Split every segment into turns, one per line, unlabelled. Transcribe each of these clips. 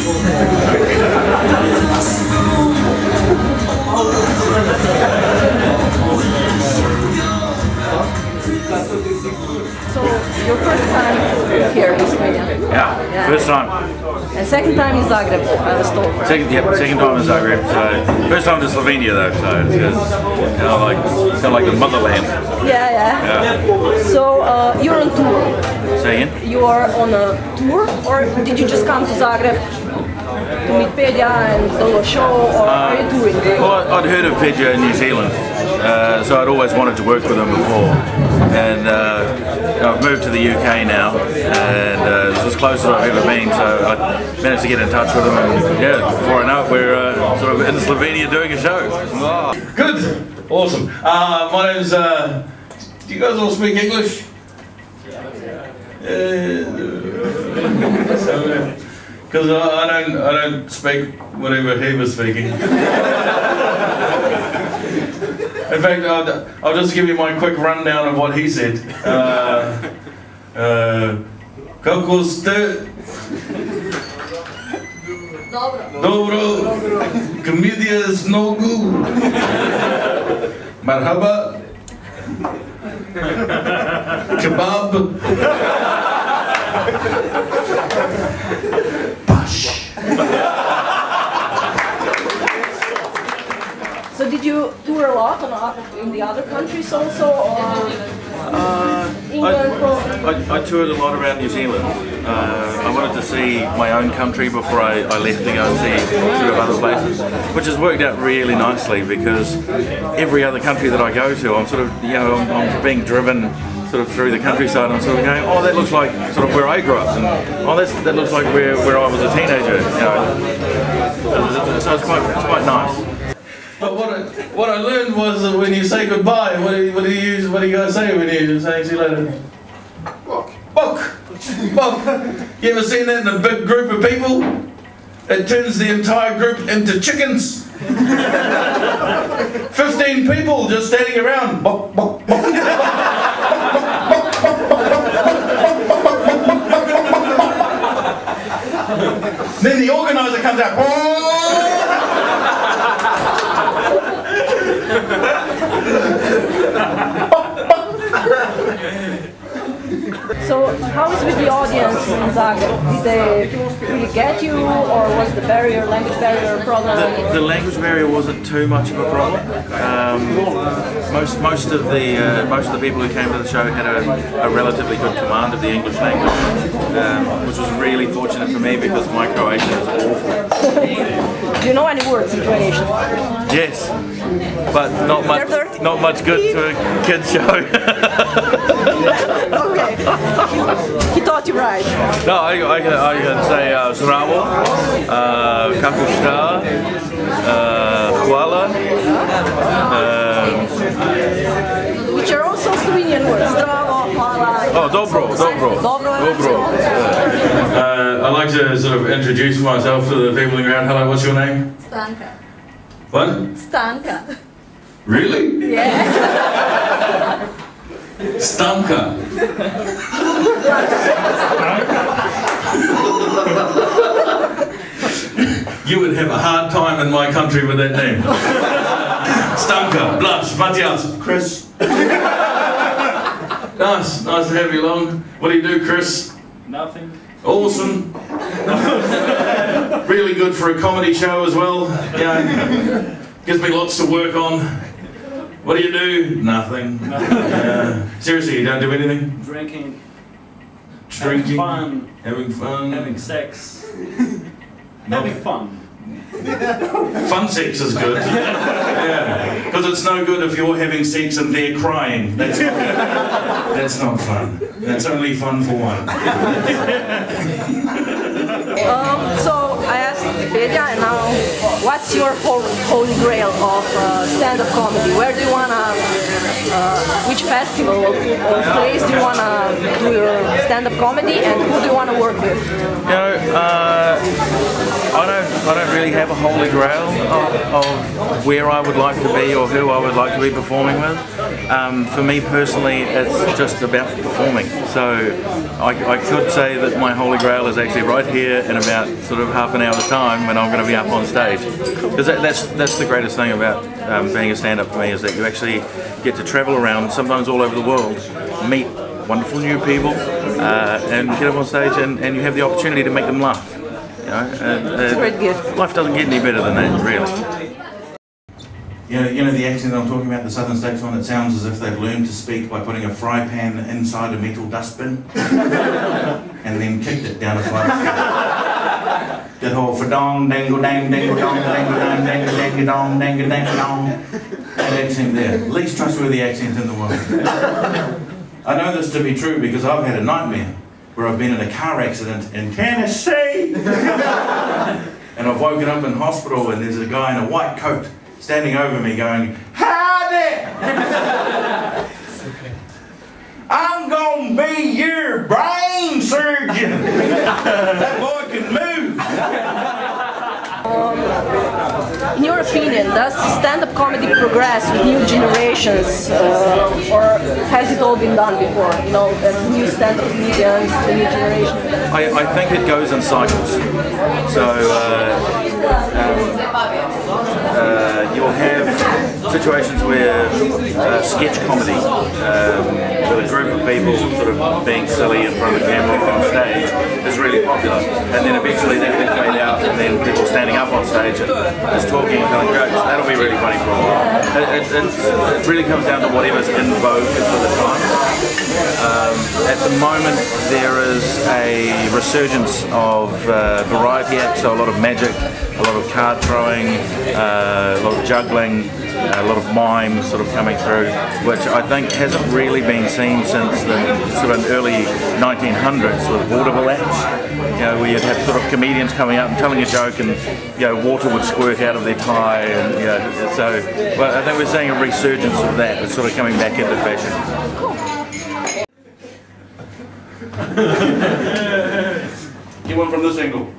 So, your first time here in Australia?
Yeah, first time.
And second time in Zagreb, I was told.
Second time in Zagreb. So first time to Slovenia though, so it's kind of like the motherland.
Yeah. So you're on tour.
Say again?
You are on a tour, or did you just come to Zagreb to meet Pedja and do a show, or are you touring?
Well, I'd heard of Pedja in New Zealand, so I'd always wanted to work with him before. And I've moved to the UK now, and it's as close as I've ever been, so I managed to get in touch with him, and yeah, before I know it, we're sort of in Slovenia doing a show.
Oh. Good! Awesome. My name's, do you guys all speak English? Because I don't speak whatever he was speaking. In fact, I'll just give you my quick rundown of what he said. Kako ste? Dobro. Komedija z nogu. Marhaba. Kebab.
So did you tour a lot in the other countries also, or England?
I toured a lot around New Zealand. I wanted to see my own country before I left to go and see sort of other places, which has worked out really nicely because every other country that I go to, I'm sort of, I'm being driven sort of through the countryside. I'm sort of going, oh, that looks like sort of where I grew up, and oh, that looks like where I was a teenager. So it's quite nice.
But what I learned was that when you say goodbye, what do you guys say when you say see you later? Book. You ever seen that in a big group of people? It turns the entire group into chickens. 15 people just standing around. Then the organizer comes out.
So how is with the audience in Zagreb? Did they really get you, or was the language barrier a problem?
The language barrier wasn't too much of a problem. Most of the people who came to the show had a relatively good command of the English language, which was really fortunate for me because my Croatian is awful.
Do you know any words in Croatian?
Yes, but not much good to a kid's show.
Okay, he taught you right.
No, I can say zdravo, kako šta, hvala.
Which are also Slovenian words. Zdravo, hvala.
Oh, dobro.
I'd like to sort of introduce myself to the people in the crowd. Hello, what's your name?
Stanka.
What?
Stanka.
Really?
Yeah.
Stanka. You would have a hard time in my country with that name. Stanka, Blush, Matthias, Chris. Nice to have you along. What do you do, Chris?
Nothing.
Awesome. Really good for a comedy show as well. Gives me lots to work on. What do you do? Nothing. Seriously, you don't do anything?
Drinking.
Having fun.
Having sex. Having fun.
Fun sex is good. Yeah. Because it's no good if you're having sex and they're crying. That's not fun. That's only fun for one.
So I asked Pedja, and now, what's your holy grail of stand-up comedy? Where do you wanna which festival or place do you want to do your stand-up comedy, and who do you want to work with?
You know, I don't really have a holy grail of where I would like to be or who I would like to be performing with. For me personally, it's just about performing. So I could say that my holy grail is actually right here in about sort of half an hour's time when I'm going to be up on stage. Because that's the greatest thing about being a stand-up for me, is that you actually get to travel around, sometimes all over the world, meet wonderful new people, and get up on stage and you have the opportunity to make them laugh. You know,
It's a great gift.
Life doesn't get any better than that, really. You know the accent I'm talking about, the southern states one, it sounds as if they've learned to speak by putting a fry pan inside a metal dustbin and then kicked it down a flight of steps. That whole fa-dong, dangle, dang, dangle, dong, dangle, dang, dangle, dangle, dong, dangle, dangle, dong. That accent there, least trustworthy accent in the world. I know this to be true because I've had a nightmare where I've been in a car accident in Tennessee and I've woken up in hospital and there's a guy in a white coat standing over me going, "Howdy! I'm gonna be your brain surgeon! That boy can move!"
In your opinion, does stand-up comedy progress with new generations, or has it all been done before? You know, the new stand-up comedians, the new generation.
I think it goes in cycles. So you'll have situations where sketch comedy, with a group of people sort of being silly in front of the camera or on stage, is really popular. And then eventually that will fade out, and then people standing up on stage and just talking and telling jokes. That'll be really funny for a while. It really comes down to whatever's in vogue for the time. At the moment there is a resurgence of variety acts, so a lot of magic, a lot of card throwing, a lot of juggling, a lot of mime sort of coming through, which I think hasn't really been seen since the sort of early 1900s with vaudeville acts. You know, where you'd have sort of comedians coming out and telling a joke, and you know, water would squirt out of their tie, and you know, so well, I think we're seeing a resurgence of that. It's sort of coming back into fashion. Get one from this angle.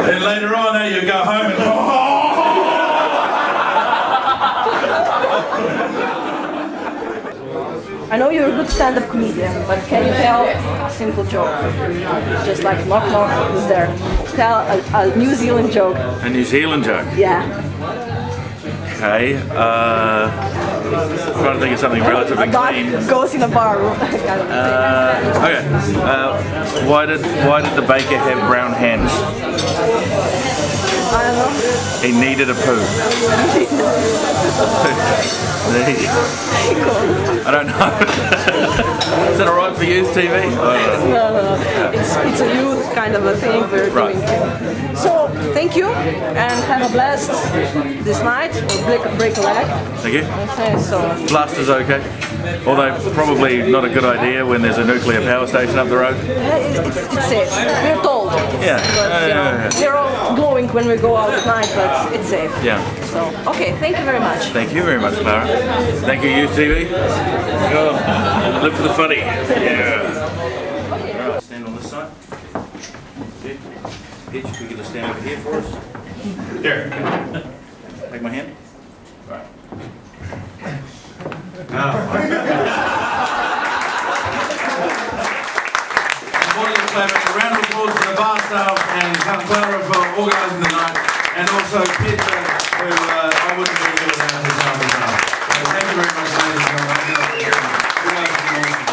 Then later on, you go home and
I know you're a good stand-up comedian, but can you tell a simple joke? Just like knock knock, who's there? Tell a New Zealand joke.
A New Zealand joke?
Yeah.
Okay. Trying to think of something relatively clean.
Goes in a bar.
Okay. Why did the baker have brown hands?
I don't know.
He needed a poo. I don't know. Is that alright for youth TV?
No. It's a youth kind of a thing we're doing. So, thank you, and have a blast this night, or break a leg.
Thank you.
Okay, so.
Blast is okay. Although probably not a good idea when there's a nuclear power station up the road.
It's safe. We're told.
Yeah.
But, we're all glowing when we go out at night, but it's safe.
Yeah.
So, okay, thank you very much.
Thank you very much, Clara. Thank you, Youth TV. Oh, live for the funny. Yeah. Alright, stand on this side. Pitch, we get to stand over here for us. There. Take my hand. Alright. A round of applause for the bar staff and Clara for organising the night, and also Petra, who I wouldn't be here without his help as well. So thank you very much, ladies and gentlemen.